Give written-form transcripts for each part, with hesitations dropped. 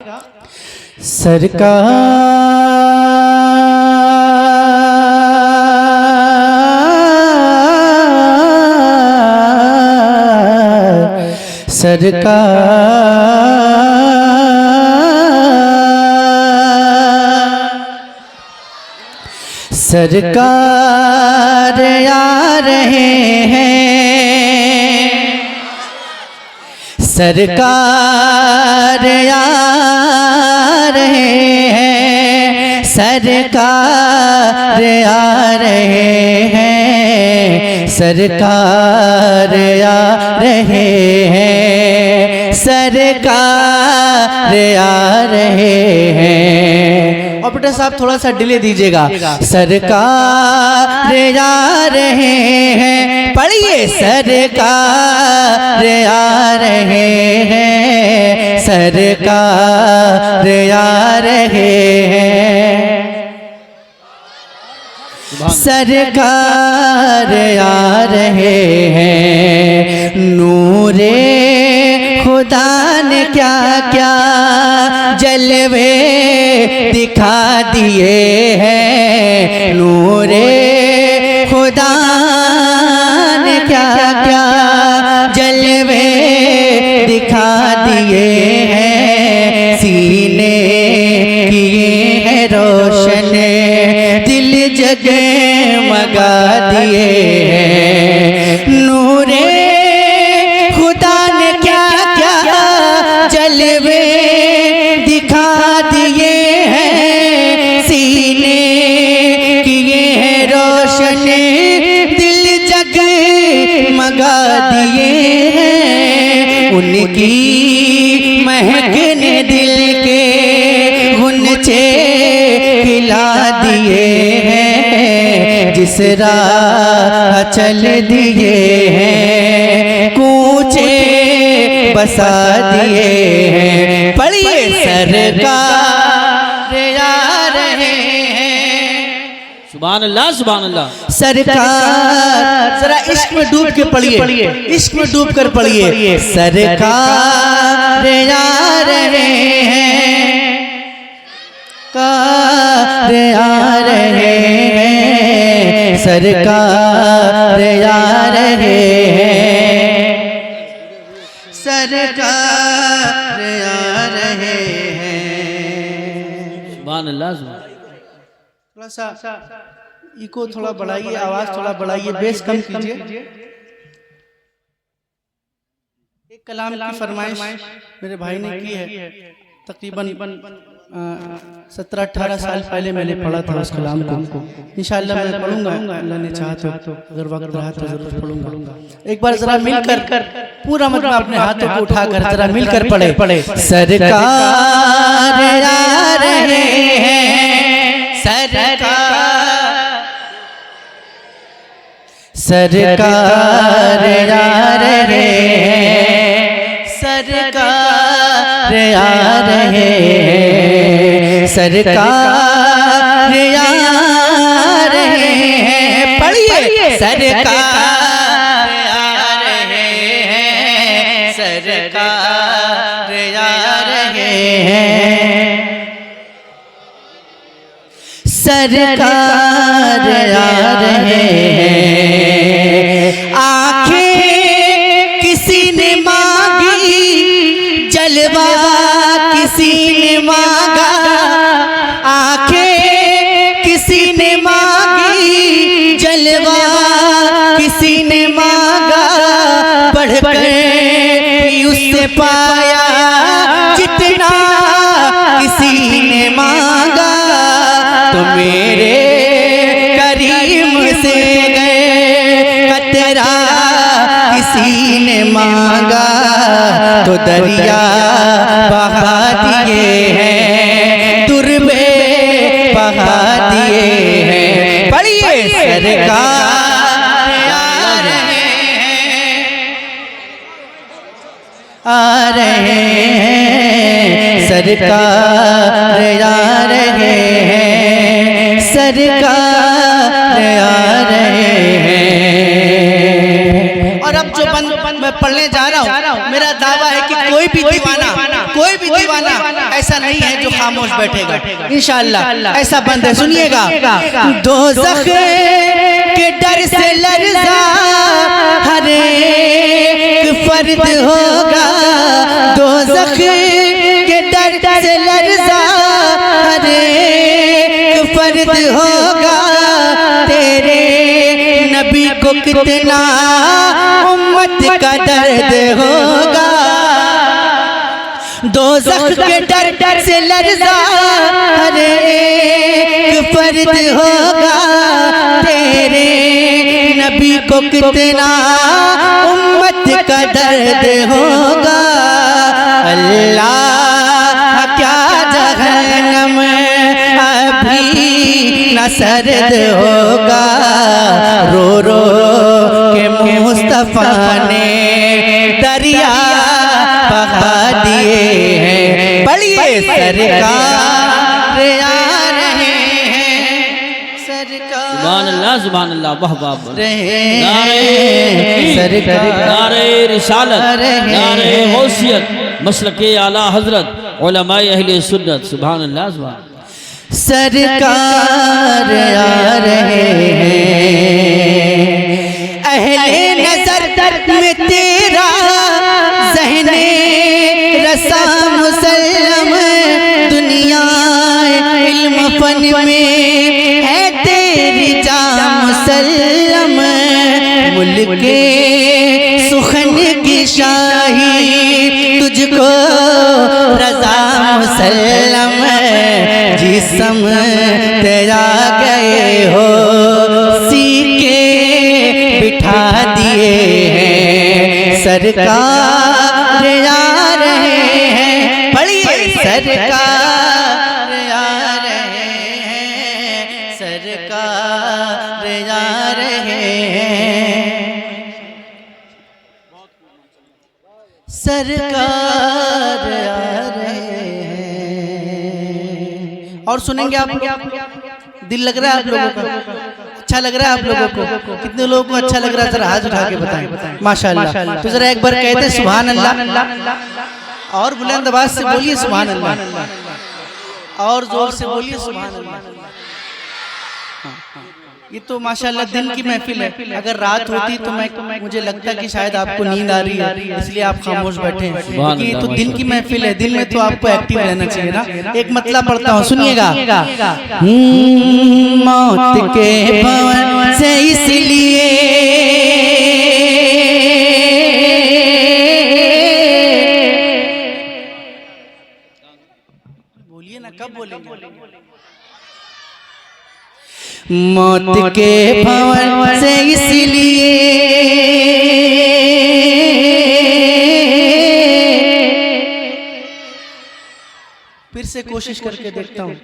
सरकार आ रहे हैं, सरकार आ रहे हैं, सरकार आ रहे हैं, सरकार आ रहे हैं, सरकार आ रहे हैं। ऑपरेटर साहब थोड़ा सा डिले दीजिएगा। सरकार आ रहे हैं, पढ़िए सरकार आ रहे हैं, सरकार आ रहे हैं, सरकार आ रहे हैं। नूरे खुदा ने क्या क्या जलवे दिखा दिए हैं, नूरे खुदा ने क्या क्या जलवे दिखा दिए हैं। सीने किए हैं रोशन, दिल जगमगा दिए हैं। नूरे खुदा ने क्या क्या जलवे दिखा दिए हैं, सीने किए हैं रोशन, दिल जगमगा दिए हैं। उनकी महक ने दिल के गुनचे खिला दिए हैं, जिस राह चल दिए हैं कूचे बसा दिए हैं। पढ़िए सरकार आ रहे हैं। सुभान अल्लाह, सुभान अल्लाह। सरकार, जरा इश्क में डूब के पढ़िए, इश्क में डूब कर पढ़िए। सरकार आ रहे हैं, कार आ रहे हैं, सरकार आ रहे हैं, सरकार आ रहे हैं। सुभान अल्लाह। थोड़ा सा इको थोड़ा बढ़ाइए, आवाज थोड़ा बढ़ाइए, बेस कम कीजिए। एक कलाम की फरमाइश मेरे भाई ने की है, तकरीबन 17-18 साल पहले मैंने पढ़ा था उस कलाम को। इंशाअल्लाह मैं पढ़ूंगा, अल्लाह ने चाहा तो, अगर वक्त रहा तो जरूर पढ़ूंगा। एक बार जरा मिलकर पूरा मतलब अपने हाथों को उठाकर जरा मिलकर पढ़े। सरकार आ रहे हैं, सरकार, सरकार आ रहे हैं, सरकार आ रहे हैं, सरकार आ रहे हैं। पढ़िए सरकार आ रहे हैं, सरकार आ रहे हैं, सरकार आ रहे हैं। आंखें किसी ने मांगी, जलवा किसी ने मांगा, आंखें किसी ने मांगी, जलवा किसी ने मांगा, बढ़कर उससे पाया जितना किसी ने मांगा। तो मेरे करीम से गए कतरा किसी ने मांगा, तो दरिया बहा दिए हैं, दुर्बे बहा दिए हैं। पढ़िए सरकार आ रहे हैं, आ रहे हैं, सरकार आ रहे हैं, सरकार आ रहे हैं। और अब जो बंद मैं पढ़ने जा रहा हूँ, मेरा दावा है कि कोई भी दीवाना ऐसा नहीं है जो खामोश बैठेगा, इंशाअल्लाह ऐसा बंद है। सुनिएगा, दोज़ख के डर से लर्ज़ा हर एक फर्द होगा, दोज़ख के डर से लर्ज़ा हर एक फर्द होगा, तेरे नबी को कितना उम्मत का दर्द होगा। दोज़ख के डर से लर्ज़ा हर एक फर्द होगा, तेरे नबी को कितना उम्मत का दर्द होगा। अल्लाह क्या जहन्नम अभी न सर्द होगा, रो रो के मुस्तफ़ा ने दरिया बहा दिए हैं। बड़िए सरकार आ रहे हैं, सरकार सुभान अल्लाह वाह वाह सरकार नारे रिसालत, नारे गौसियत, मसलके आला हजरत उलमाए अहले सुन्नत। सुभान अल्लाह सरकार आ रहे हैं, अहले नजर में तेरा ज़हने रसा मुसल्लम, दुनिया इल्म फन में है तेरी जा मुसल्लम, मुल्के सुखन की शाही तुझको रजा मुसल्लम, जिस्म तेरा गए हो सीके बिठा दिए हैं, सरकार आ रहे हैं। पढ़िए, सरकार आ रहे हैं, सरकार आ रहे हैं, सरकार आ रहे हैं। और सुनेंगे आप लोग, दिल लग रहा है आप लोगों का, अच्छा लग रहा है आप लोगों को? कितने लोगों को अच्छा लग रहा है, जरा हाथ उठा के बताएं। माशाअल्लाह। तो जरा एक बार कहते हैं सुभान अल्लाह, और बुलंद आवाज से बोलिए सुभान अल्लाह, और जोर से बोलिए सुभान अल्लाह। ये तो माशाअल्लाह दिन की महफिल है, अगर रात होती तो मुझे लगता कि शायद आपको नींद आ रही है, इसलिए आप खामोश बैठे हैं, क्योंकि ये तो दिन की महफिल है, दिन में तो आपको एक्टिव रहना चाहिए ना। एक मतलब पढ़ता हूँ, सुनिएगा। मौत के भवन से इसलिए बोलिए ना, कब बोलेंगे? मौत के भवन से इसलिए फिर से कोशिश करके देखता हूँ,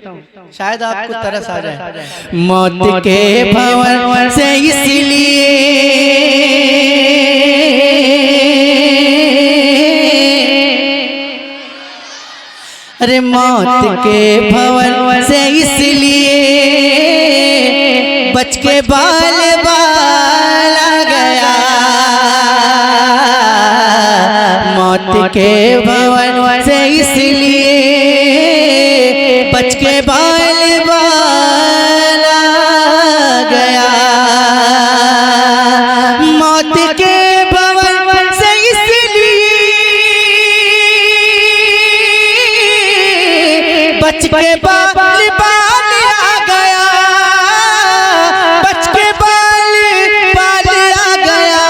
शायद आपको तरस आ जाए। मौत के भवन से इसलिए अरे मौत के भवन से इसलिए बच के बाल बाल आ गया, मौत के भवन से इसलिए बच के बाल बाल आ गया, मौत के भवन से इसलिए बच के बाल बाल आ गया, बच के बाल बाल आ गया,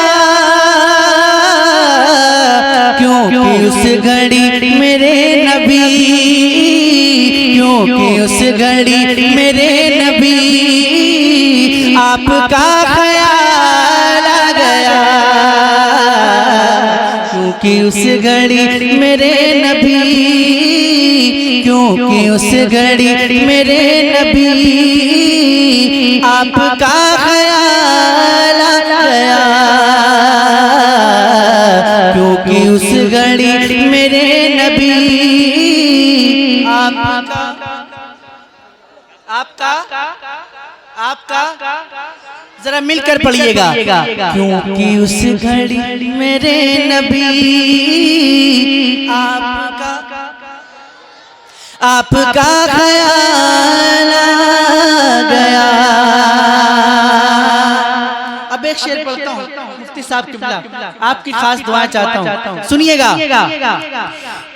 क्योंकि उस घड़ी मेरे नबी, क्योंकि उस घड़ी मेरे नबी आपका ख्याल आ गया, क्योंकि उस घड़ी मेरे नबी, क्योंकि उस घड़ी मेरे नबी आपका ख्याल आ गया, क्योंकि उस घड़ी मेरे नबी आपका जरा मिलकर पढ़िएगा, क्योंकि उस घड़ी मेरे नबी आपका आपका ख्याल आ गया। अब एक शेर पढ़ता हूँ मुफ्ती साहब किबला, आपकी खास दुआएं चाहता हूँ, सुनिएगा।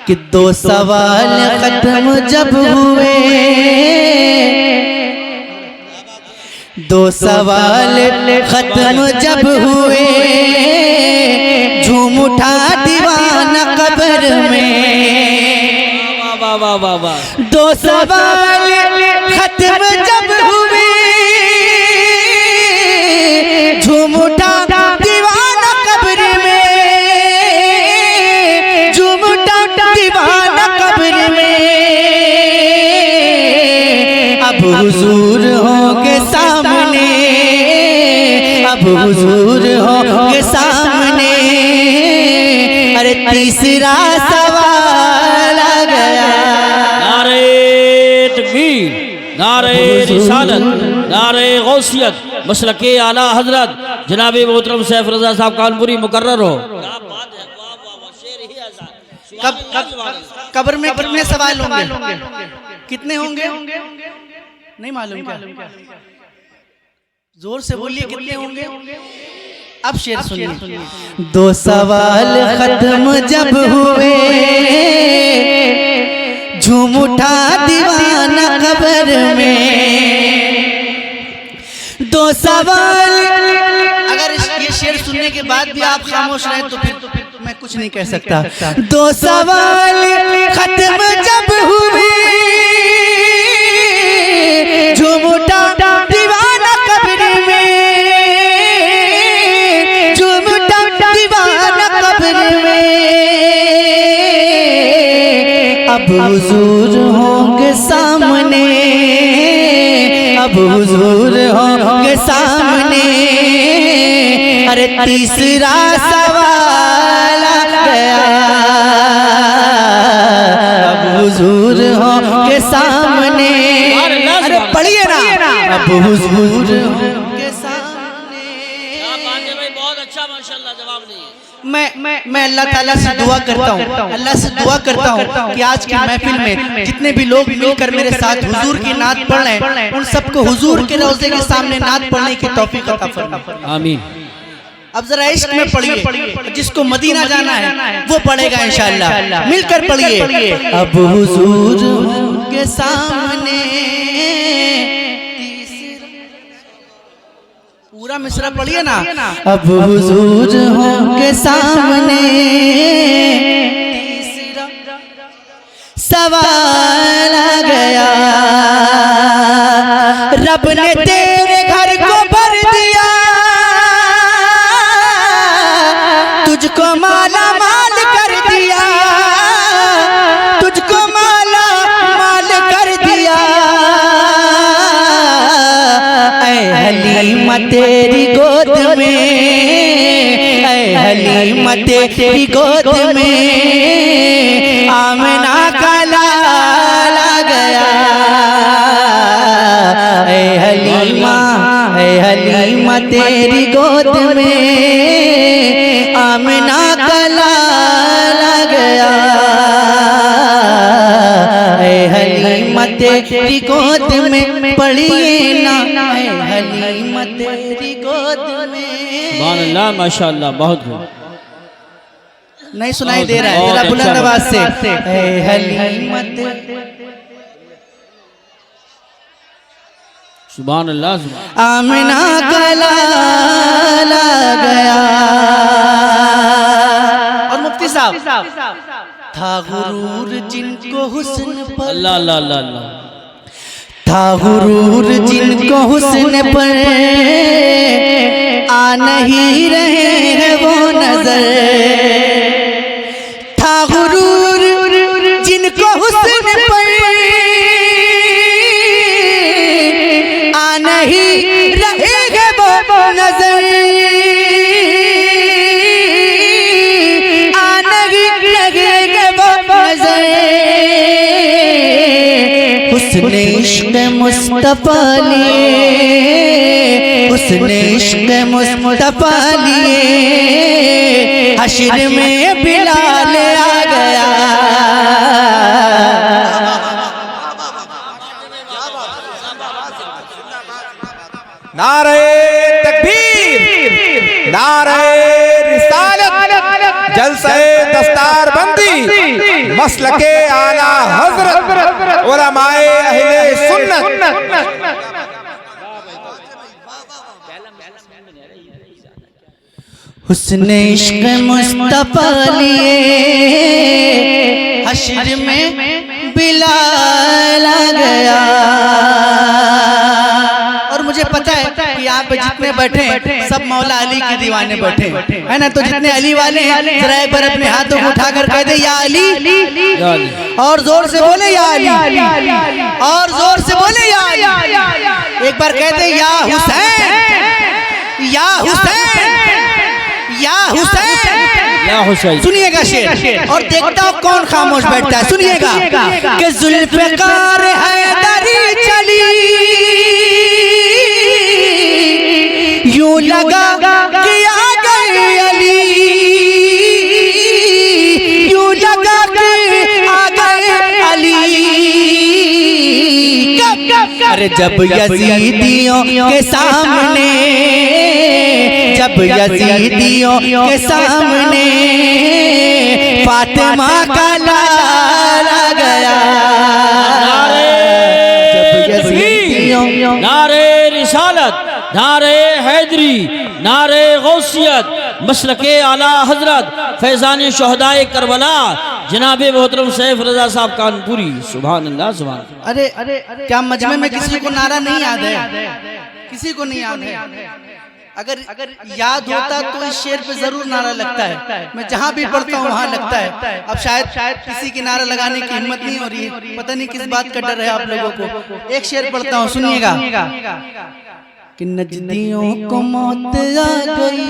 कि दो सवाल खत्म जब हुए, दो सवाल खत्म जब हुए, झूम उठा दीवाना कब्र में। वाह वाह वाह वाह। दो सवाल खत्म जब हुए, झूम उठा दीवाना कब्र में, झूम उठा दीवाना कब्र में। अब हुजूर होंगे सामने, अब हुजूर होंगे सामने। अरे तीसरा सवाल आ गया। नारे तकबीर, नारे रिसालत, नारे गौसियत, मसलके आला हजरत जनाब मोहतरम सैफ रजा साहब कानपुरी मुकर्रर हो। कब्र में कितने सवाल होंगे, कितने होंगे नहीं मालूम क्या? जोर से बोलिए, कितने होंगे? अब शेर सुनिए। दो सवाल खत्म जब हुए, झूम उठा दीवाना कब्र में। दो सवाल, अगर ये शेर सुनने के बाद भी आप खामोश रहे तो फिर मैं कुछ नहीं कह सकता। दो सवाल खत्म जब हुए, झूम उठा दीवाना कब्र में, झूम उठा दीवाना कब्र में। अब हुजूर होंगे सामने, अब हुजूर होंगे सामने। अरे तीसरा सवाल आ गया। अब हुजूर होंगे सामने। अरे पढ़िए ना, अब हुजूर होंगे सामने। बहुत अच्छा माशाल्लाह, जवाब नहीं है। मैं अल्लाह ताला से दुआ करता हूँ, अल्लाह से दुआ करता हूँ कि आज की महफिल में जितने भी लोग मिलकर मेरे साथ हुजूर की नात पढ़ रहे हैं, उन सबको हुजूर के रोज़े के सामने नात पढ़ने की तौफीक अता फरमाए। आमीन। अब जरा इश्क में पढ़िए, जिसको मदीना जाना है वो पढ़ेगा इंशाअल्लाह। मिलकर पढ़िए। अब हुजूर के सामने, पूरा मिसरा पढ़िए ना। अब हुजूर के सामने, तीसरा सवाल आ गया। रब ने तेरे घर को भर दिया, तुझको माला माल कर दिया, तुझको माला माल कर दिया। ऐ हलीमा तेरी गोद में, ऐ हलीमा तेरी गोद में, आमिना का लाल आ गया। ऐ हलीमा, ऐ हलीमा तेरी गोद में, आमिना का लाल आ गया। ऐ हलीमा तेरी गोद में, पढ़िए ना, ऐ हलीमा तेरी गोद में। सुभान अल्लाह, माशाल्लाह, बहुत खूब। नहीं सुनाई दे रहा है, जरा बुलंद आवाज से। ऐ हलीमा सुभान अल्लाह, आमिना का लाल आ गया। और मुफ्ती साहब, था गुरूर जिनको हुस्न पर, अल्लाह अल्लाह अल्लाह अल्लाह, था गुरूर जिनको हुस्न पर आ नहीं रहे हैं वो नजर। था गुरूर जिनको हुस्न पर आ नहीं रहे हैं वो नजर, आ नहीं रहे हैं वो नजर। हुस्न इश्क मुस्तफा लिए, हुस्न इश्क मुस्तफा लिए, हश्र में बिलाल आ गया। नारे तकबीर, नारे रिसालत, जलसे दस्तारबंदी, मसलके आला हजरत, उलमाए अहले सुन्नत। हुस्न इश्क मुस्तफा लिए हश्र में बिलाल आ गया। और मुझे पता है कि यहाँ पे जितने बैठे हैं सब मौला अली के दीवाने बैठे हैं, है ना। तो जितने अली वाले हैं जरा एक बार अपने हाथों को उठाकर कह दे या अली, और जोर से बोले या अली, और जोर से बोले या अली। एक बार कह दे या हुसैन, या हुसैन, या हुसैन, या हुसैन। सुनिएगा शेर, और देखता हूँ कौन खामोश बैठता है। सुनिएगा कि जुल्फ़िकार हैदरी चली, यूं लगा कि आ गए अली, यूं लगा कि आ गए अली। अरे जब यजीदियों के सामने, जब यजीदियों के सामने फातिमा का लाल आ गया। नारे रिसालत, नारे हैदरी, नारे गौसियत, मसलके आला हजरत, फैजान शहदाए करबला, जनाब मोहतरम सैफ रजा साहब कानपुरी। सुभान अल्लाह, सुभान अल्लाह। अरे क्या मजमे में किसी को नारा नहीं याद है? किसी को नहीं याद है? अगर याद होता तो इस शेर पे जरूर नारा लगता है। मैं जहाँ भी पढ़ता हूँ वहाँ लगता है। अब शायद किसी की नारा लगाने की हिम्मत नहीं हो रही है, पता नहीं किस बात का डर है आप लोगों को। एक शेर पढ़ता हूँ, सुनिएगा कि नजदियों को मौत आ गई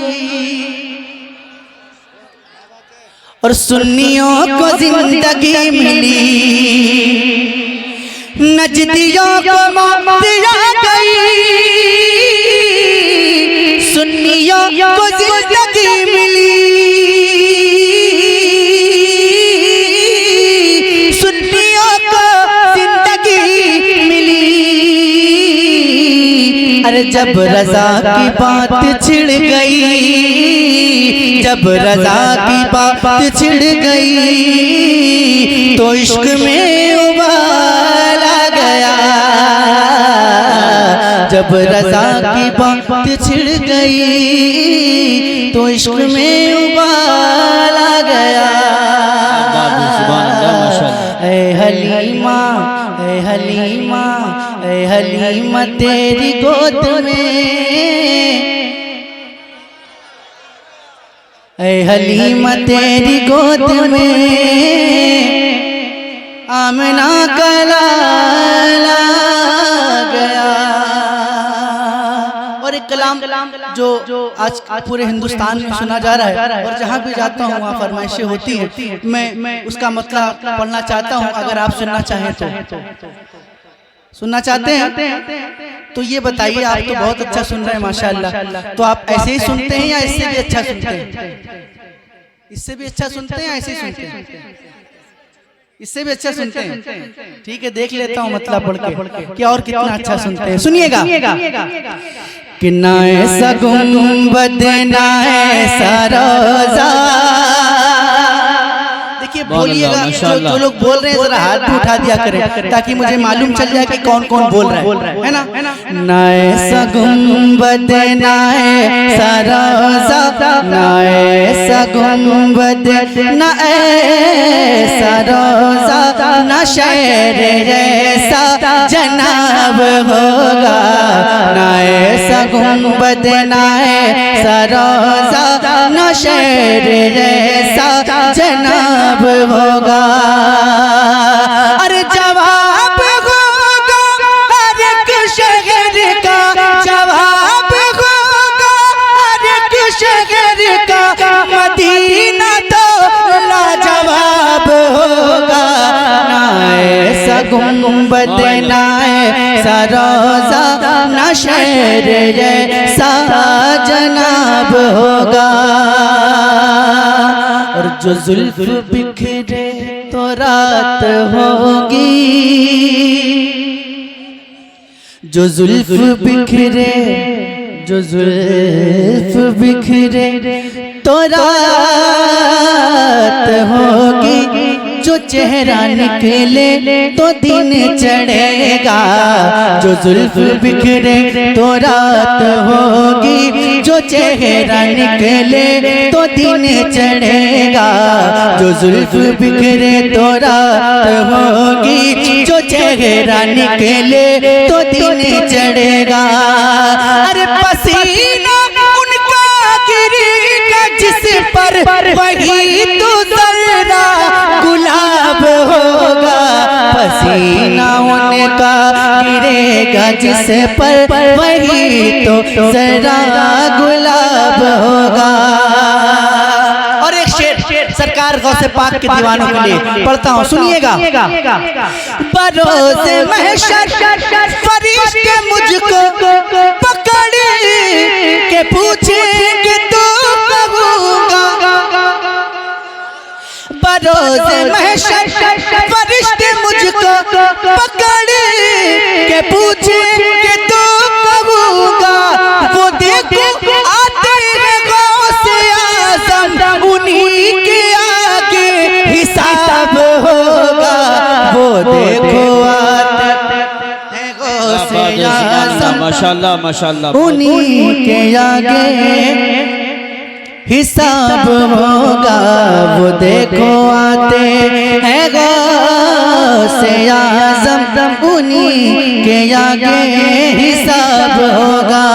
और सुन्नियों को जिंदगी मिली, नजदियों को मौत आ गई, सुन्नियों को जिंदगी मिली, सुन्नियों को जिंदगी मिली। अरे जब रजा की बात छिड़ गई, जब रजा की बात छिड़ गई तो इश्क में उबाल आ गया। जब रजा की बात छिड़ गई तो इश्क में उबाल आ गया। ऐ हलीमा, ऐ हलीमा, ऐ हलीमा तेरी गोद में, ऐ हलीमा तेरी गोद में आमना का लाल आ गया। और एक कलाम जो आज पूरे हिंदुस्तान में सुना जा रहा है और जहाँ भी जाता हूँ वहाँ फरमाइशें होती हैं, मैं उसका मतलब पढ़ना चाहता हूँ। अगर आप सुनना चाहें तो सुनना चाहते हैं तो ये बताइए। आप तो बहुत अच्छा सुन रहे हैं माशाअल्लाह। तो आप ऐसे ही सुनते हैं या इससे भी अच्छा सुनते हैं? इससे भी अच्छा सुनते हैं या ऐसे ही सुनते हैं? इससे भी अच्छा सुनते हैं। ठीक है, देख लेता हूँ मतलब पढ़ के कि और कितना अच्छा सुनते हैं। सुनिएगा कि ना ऐसा गुंबद ना ऐसा रोजा। देखिए बोलिएगा, जो लोग बोल रहे हैं जरा हाथ भी उठा दिया करें ताकि मुझे मालूम चल जाए कि कौन कौन बोल रहा है ना। ना ऐसा गुंबद ना ऐसा रोजा, ना ऐसा गुंबद ना ऐसा रोजा, ना शहर ऐसा जनाब होगा। ना ऐसा गुंबद ना ऐसा रोजा, ना शहर ऐसा जनाब होगा। अरे जवाब होगा हर एक शहर का, जवाब होगा हर एक शहर का, मदीना तो लाजवाब होगा। ना ऐसा गुंबद ना ऐसा रोजा, ना शहर ऐसा जनाब होगा। और जो जुल्फ बिखरे तो रात होगी, जो जुल्फ बिखरे जो जुल्फ बिखरे तो रात होगी, जो चेहरा निकले तो दिन चढ़ेगा। जो जुल्फ बिखरे तो रात होगी, जो चेहरा निकले तो दिन चढ़ेगा। जो जुल्फ बिखरे तो रात होगी, जो चेहरा निकले तो दिन चढ़ेगा। अरे पसीना उनका गिरेगा जिस पर, वही तो जरा गुलाब होगा। पसीना उनका गिरेगा जिस पर, वही तो जरा गुलाब होगा। और एक शेर सरकार गौसे पाक के दीवानों के लिए पढ़ता हूँ, सुनिएगा। बरोज़े महशर फरिश्ते मुझको पकड़ के पूछेंगे तो कहूँगा। बरोज़े महशर फरिश्ते मुझको पकड़ के पूछेंगे तो कहूँगा। वो देखो आते हैं गौसे आज़म, उन्हीं के आगे हिसाब होगा। वो देखो आते हैं गौसे आज़म, माशाल्लाह माशाल्लाह, उन्हीं के आगे हिसाब होगा। वो देखो आते हैं गौसे आज़म, उन्हीं के आगे हिसाब होगा।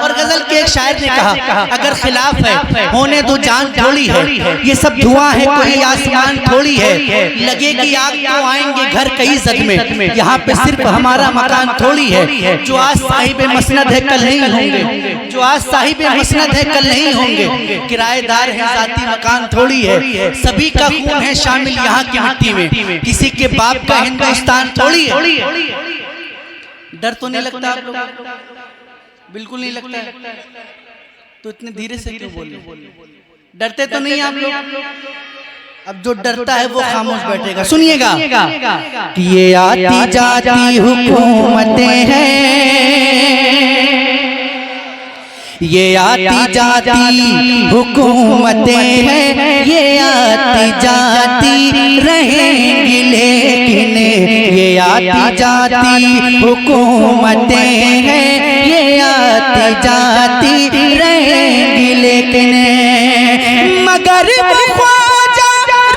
और गजल के एक शायर ने कहा, अगर खिलाफ है होने तो जान थोड़ी है, ये सब धुआं है कोई आसमान थोड़ी है। लगेगी आग तो आएंगे घर कई जद में, यहाँ पे सिर्फ हमारा मकान थोड़ी है। जो आज साहिब मसनद है कल नहीं होंगे, जो आज साहिब मसनद है कल नहीं होंगे। किराएदार है जाती मकान थोड़ी है, सभी का खून है शामिल यहाँ की मिट्टी में। किसी के बाप का हिंदुस्तान थोड़ी है। डर तो नहीं लगता आप लोग? बिल्कुल नहीं लगता है। तो इतने धीरे से क्यों बोल रहे? डरते तो नहीं आप लोग? अब जो डरता है वो खामोश बैठेगा। सुनिएगा कि ये आती जाती हुकूमतें हैं, ये आती जाती हुकूमतें हैं, ये आती जाती रहेंगी लेकिन, ये आती जाती हुकूमतें हैं, ये आती जाती रहेंगी लेकिन, मगर वो ख्वाजा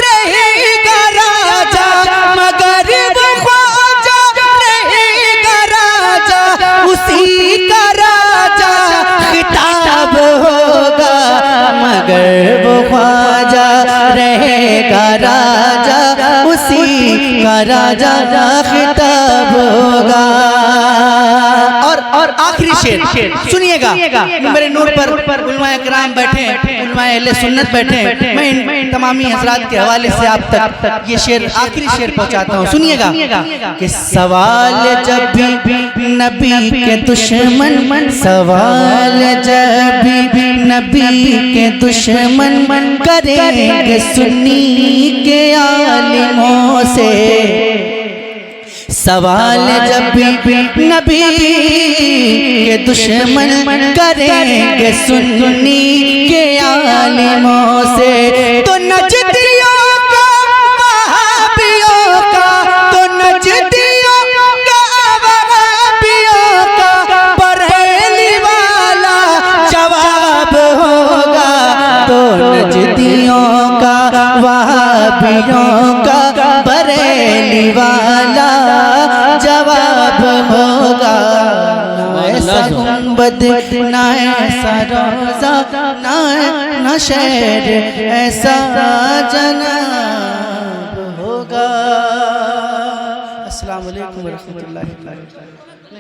रहेगा राजा, मगर वो ख्वाजा रहेगा राजा, उसी का राजा खिताब होगा। मगर वो ख्वाजा रहेगा राजा, उसी का राजा खिताब होगा। और आखिरी शेर सुनिएगा। मेरे नूर पर उलमाए किराम बैठे, उलमाए अहले सुन्नत बैठे, मैं इन तमामी हजरात के हवाले से आप तक ये शेर आखिरी शेर पहुंचाता हूँ। सुनिएगा कि सवाल जब भी नबी के दुश्मन, सवाल जब भी नबी के दुश्मन करेंगे सुन्नी के आलिमों से, सवाल जब भी नबी के दुश्मन करेंगे सुन्नी के आलिमों से, तो नजदियों का वहाबियों का, तो नजदियों का वहाबियों का बरेली वाला जवाब होगा। तो नजदियों का वहाबियों का बरेली वाला जवाब होगा। ऐसा गुंबद ना ऐसा रोजा ना शहर ऐसा जनाब होगा। अस्सलाम वालेकुम व रहमतुल्लाहि व बरकातहू।